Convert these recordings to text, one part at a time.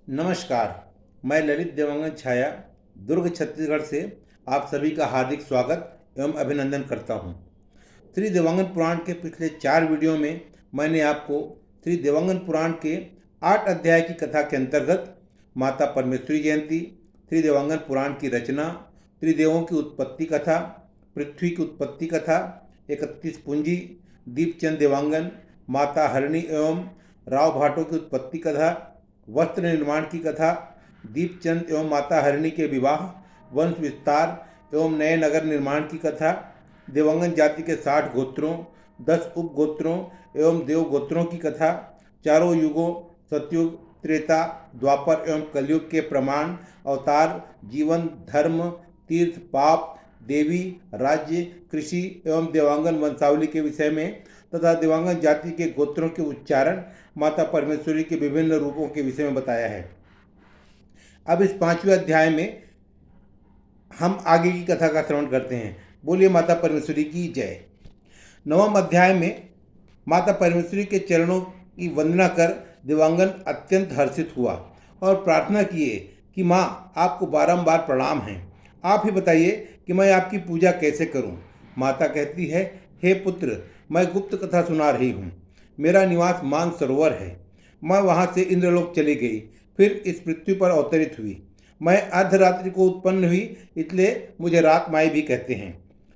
नमस्कार। मैं ललित देवांगन छाया दुर्ग छत्तीसगढ़ से आप सभी का हार्दिक स्वागत एवं अभिनंदन करता हूं। श्री देवांगन पुराण के पिछले 4 वीडियो में मैंने आपको श्री देवांगन पुराण के 8 अध्याय की कथा के अंतर्गत माता परमेश्वरी जयंती, श्री देवांगन पुराण की रचना, त्रिदेवों की उत्पत्ति कथा, पृथ्वी की उत्पत्ति कथा, 31 पूंजी, दीपचंद देवांगन, माता हरिणी एवं राव भाटों की उत्पत्ति कथा, वस्त्र निर्माण की कथा, दीपचंद एवं माता हरिणी के विवाह, वंश विस्तार एवं नए नगर निर्माण की कथा, देवांगन जाति के 60 गोत्रों, 10 उपगोत्रों एवं देव गोत्रों की कथा, चारों युगों सतयुग, त्रेता, द्वापर एवं कलयुग के प्रमाण, अवतार, जीवन, धर्म, तीर्थ, पाप, देवी, राज्य, कृषि एवं देवांगन वंशावली के विषय में तथा देवांगन जाति के गोत्रों के उच्चारण, माता परमेश्वरी के विभिन्न रूपों के विषय में बताया है। अब इस 5वें अध्याय में हम आगे की कथा का श्रवण करते हैं। बोलिए माता परमेश्वरी की जय। 9वें अध्याय में माता परमेश्वरी के चरणों की वंदना कर देवांगन अत्यंत हर्षित हुआ और प्रार्थना किए कि माँ, आपको बारंबार प्रणाम है। आप ही बताइए कि मैं आपकी पूजा कैसे करूं। माता कहती है, हे पुत्र, मैं गुप्त कथा सुना रही हूँ। मेरा निवास मान सरोवर है। मैं वहाँ से इंद्रलोक चली गई, फिर इस पृथ्वी पर अवतरित हुई। मैं अर्धरात्रि को उत्पन्न हुई, इसलिए मुझे रात माई भी कहते हैं।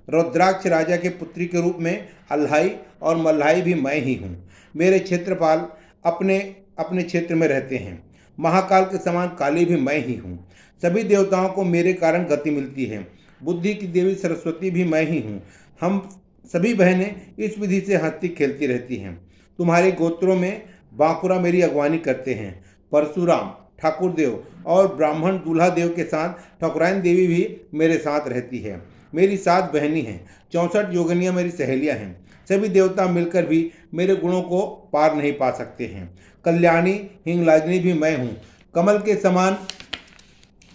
रुद्राक्ष राजा के पुत्री के रूप में अल्हाई और मल्हाई भी मैं ही हूँ। मेरे क्षेत्रपाल अपने अपने क्षेत्र में रहते हैं। महाकाल के समान काली भी मैं ही हूँ। सभी देवताओं को मेरे कारण गति मिलती है। बुद्धि की देवी सरस्वती भी मैं ही हूँ। हम सभी बहनें इस विधि से हंसती खेलती रहती हैं। तुम्हारे गोत्रों में बांकुरा मेरी अगवानी करते हैं। परशुराम, ठाकुर देव और ब्राह्मण दूल्हा देव के साथ ठाकुराइन देवी भी मेरे साथ रहती है। मेरी 7 बहनी हैं। 64 योगिनियाँ मेरी सहेलियाँ हैं। सभी देवता मिलकर भी मेरे गुणों को पार नहीं पा सकते हैं। कल्याणी, हिंगलाजनी भी मैं हूँ। कमल के समान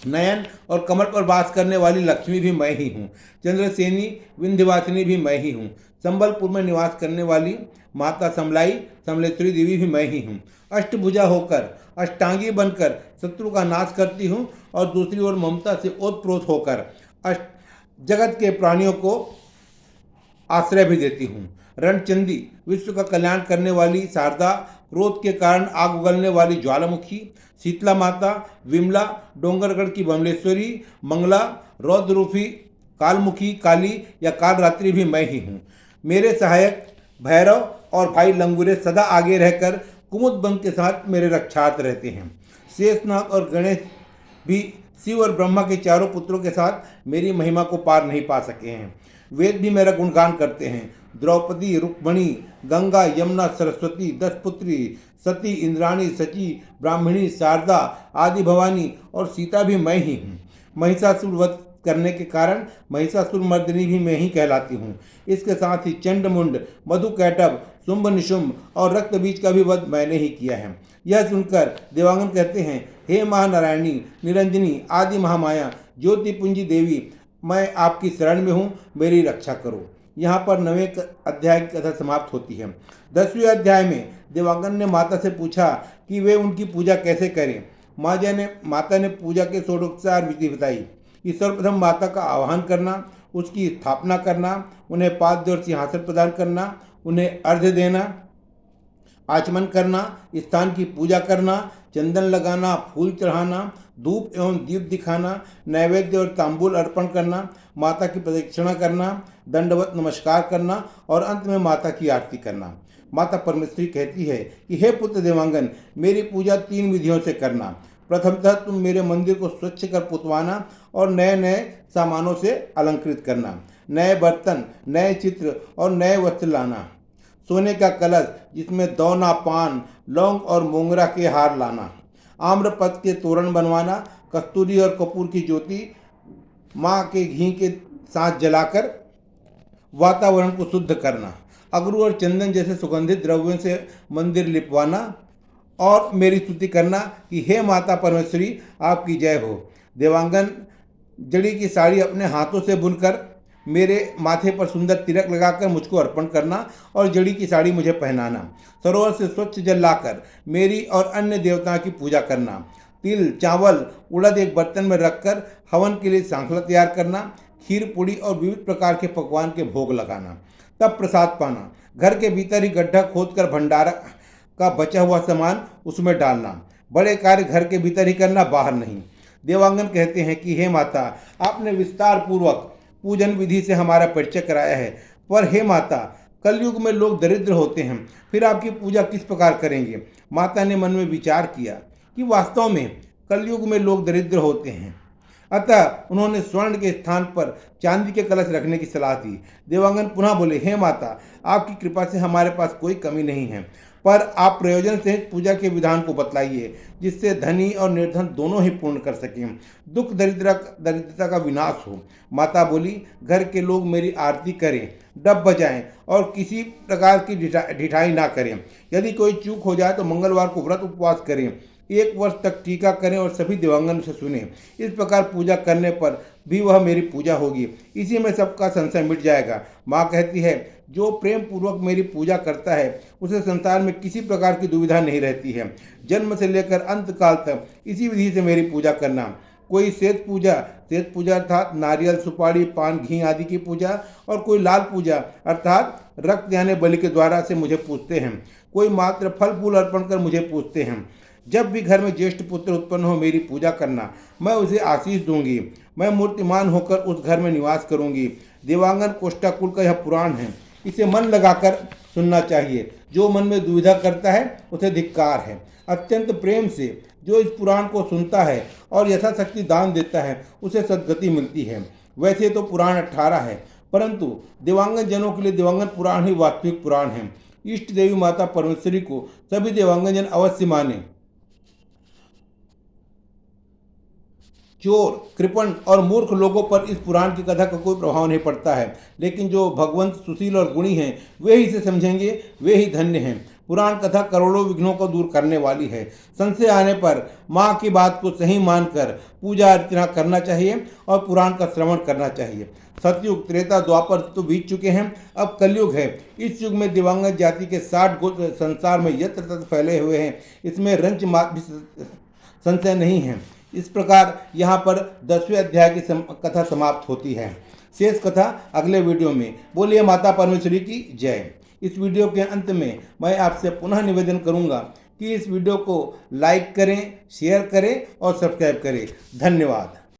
नयन और कमल पर वास करने वाली लक्ष्मी भी मैं ही हूँ। चंद्रसेनी, विंध्यवासिनी भी मैं ही हूँ। संबलपुर में निवास करने वाली माता समलाई, समलेश्वरी देवी भी मैं ही हूँ। अष्टभुजा होकर, अष्टांगी बनकर शत्रु का नाश करती हूँ और दूसरी ओर ममता से ओतप्रोत होकर जगत के प्राणियों को आश्रय भी देती हूँ। रणचंदी, विश्व का कल्याण करने वाली शारदा, क्रोध के कारण आग उगलने वाली ज्वालामुखी, शीतला माता, विमला, डोंगरगढ़ की बमलेश्वरी, मंगला, रौद्ररूपी कालमुखी काली या कालरात्रि भी मैं ही हूँ। मेरे सहायक भैरव और भाई लंगूरे सदा आगे रहकर कुमुद बंद के साथ मेरे रक्षार्थ रहते हैं। शेषनाग और गणेश भी शिव और ब्रह्मा के चारों पुत्रों के साथ मेरी महिमा को पार नहीं पा सके हैं। वेद भी मेरा गुणगान करते हैं। द्रौपदी, रुक्मणी, गंगा, यमुना, सरस्वती, 10 पुत्री, सती, इंद्राणी, सची, ब्राह्मणी, शारदा, आदि भवानी और सीता भी मैं ही हूँ। महिषासुर वध करने के कारण महिषासुर मर्दिनी भी मैं ही कहलाती हूँ। इसके साथ ही चंडमुंड, मधुकैटभ, शुंभ निशुंभ और रक्त बीज का भी वध मैंने ही किया है। यह सुनकर देवांगन कहते हैं, हे महानारायणी, निरंजनी, आदि महामाया, ज्योतिपुंजी देवी, मैं आपकी शरण में हूँ, मेरी रक्षा करो। यहाँ पर 9वें अध्याय की कथा समाप्त होती है। 10वें अध्याय में देवांगन ने माता से पूछा कि वे उनकी पूजा कैसे करें। माता ने पूजा के षोडशोपचार विधि बताई कि सर्वप्रथम माता का आवाहन करना, उसकी स्थापना करना, उन्हें पाद्य और सिंहासन प्रदान करना, उन्हें अर्घ्य देना, आचमन करना, स्थान की पूजा करना, चंदन लगाना, फूल चढ़ाना, धूप एवं दीप दिखाना, नैवेद्य और तांबूल अर्पण करना, माता की प्रदक्षिणा करना, दंडवत नमस्कार करना और अंत में माता की आरती करना। माता परमेश्वरी कहती है कि हे पुत्र देवांगन, मेरी पूजा 3 विधियों से करना। प्रथमतः तुम मेरे मंदिर को स्वच्छ कर पुतवाना और नए नए सामानों से अलंकृत करना। नए बर्तन, नए चित्र और नए वस्त्र लाना। सोने का कलश जिसमें दौना, पान, लौंग और मोंगरा के हार लाना। आम्रपत्र के तोरण बनवाना। कस्तूरी और कपूर की ज्योति माँ के घी के साथ जलाकर वातावरण को शुद्ध करना। अगरू और चंदन जैसे सुगंधित द्रव्यों से मंदिर लिपवाना और मेरी स्तुति करना कि हे माता परमेश्वरी, आपकी जय हो। देवांगन जड़ी की साड़ी अपने हाथों से बुनकर मेरे माथे पर सुंदर तिलक लगाकर मुझको अर्पण करना और जड़ी की साड़ी मुझे पहनाना। सरोवर से स्वच्छ जल लाकर मेरी और अन्य देवताओं की पूजा करना। तिल, चावल, उड़द एक बर्तन में रखकर हवन के लिए सांखला तैयार करना, खीर, पूड़ी और विविध प्रकार के पकवान के भोग लगाना, तब प्रसाद पाना। घर के भीतर ही गड्ढा खोदकर भंडारा का बचा हुआ सामान उसमें डालना। बड़े कार्य घर के भीतर ही करना, बाहर नहीं। देवांगन कहते हैं कि हे माता, आपने विस्तार पूर्वक पूजन विधि से हमारा परिचय कराया है, पर हे माता, कलयुग में लोग दरिद्र होते हैं, फिर आपकी पूजा किस प्रकार करेंगे। माता ने मन में विचार किया कि वास्तव में कलयुग में लोग दरिद्र होते हैं, अतः उन्होंने स्वर्ण के स्थान पर चांदी के कलश रखने की सलाह दी। देवांगन पुनः बोले, हे माता, आपकी कृपा से हमारे पास कोई कमी नहीं है, पर आप प्रयोजन सहित पूजा के विधान को बतलाइए, जिससे धनी और निर्धन दोनों ही पूर्ण कर सकें, दुख दरिद्रता का विनाश हो। माता बोली, घर के लोग मेरी आरती करें, डब बजाएं और किसी प्रकार की ढिठाई ना करें। यदि कोई चूक हो जाए तो मंगलवार को व्रत उपवास करें, 1 वर्ष तक टीका करें और सभी देवांगन से सुने। इस प्रकार पूजा करने पर भी वह मेरी पूजा होगी, इसी में सबका संशय मिट जाएगा। माँ कहती है, जो प्रेम पूर्वक मेरी पूजा करता है उसे संसार में किसी प्रकार की दुविधा नहीं रहती है। जन्म से लेकर अंत काल तक इसी विधि से मेरी पूजा करना। कोई श्वेत पूजा अर्थात नारियल, सुपारी, पान, घी आदि की पूजा, और कोई लाल पूजा अर्थात रक्त यानी बलि के द्वारा से मुझे पूजते हैं। कोई मात्र फल फूल अर्पण कर मुझे पूजते हैं। जब भी घर में ज्येष्ठ पुत्र उत्पन्न हो मेरी पूजा करना, मैं उसे आशीष दूंगी। मैं मूर्तिमान होकर उस घर में निवास करूंगी। देवांगन कोष्ठाकुल का यह पुराण है, इसे मन लगाकर सुनना चाहिए। जो मन में दुविधा करता है उसे धिक्कार है। अत्यंत प्रेम से जो इस पुराण को सुनता है और यथाशक्ति दान देता है उसे सद्गति मिलती है। वैसे तो पुराण 18 है, परंतु देवांगन जनों के लिए देवांगन पुराण ही वास्तविक पुराण है। इष्ट देवी माता परमेश्वरी को सभी देवांगन जन अवश्य माने। चोर, कृपण और मूर्ख लोगों पर इस पुराण की कथा का कोई प्रभाव नहीं पड़ता है, लेकिन जो भगवंत सुशील और गुणी हैं वे ही इसे समझेंगे, वे ही धन्य हैं। पुराण कथा करोड़ों विघ्नों को दूर करने वाली है। संशय आने पर माँ की बात को सही मानकर पूजा अर्चना करना चाहिए और पुराण का श्रवण करना चाहिए। सतयुग, त्रेता, द्वापर तो बीत चुके हैं, अब कलयुग है। इस युग में दिवंगत जाति के 60 गोत्र संसार में यत्र तत्र फैले हुए हैं, इसमें रंच मात्र भी संशय नहीं है। इस प्रकार यहाँ पर 10वें अध्याय की कथा समाप्त होती है। शेष कथा अगले वीडियो में। बोलिए माता परमेश्वरी की जय। इस वीडियो के अंत में मैं आपसे पुनः निवेदन करूँगा कि इस वीडियो को लाइक करें, शेयर करें और सब्सक्राइब करें। धन्यवाद।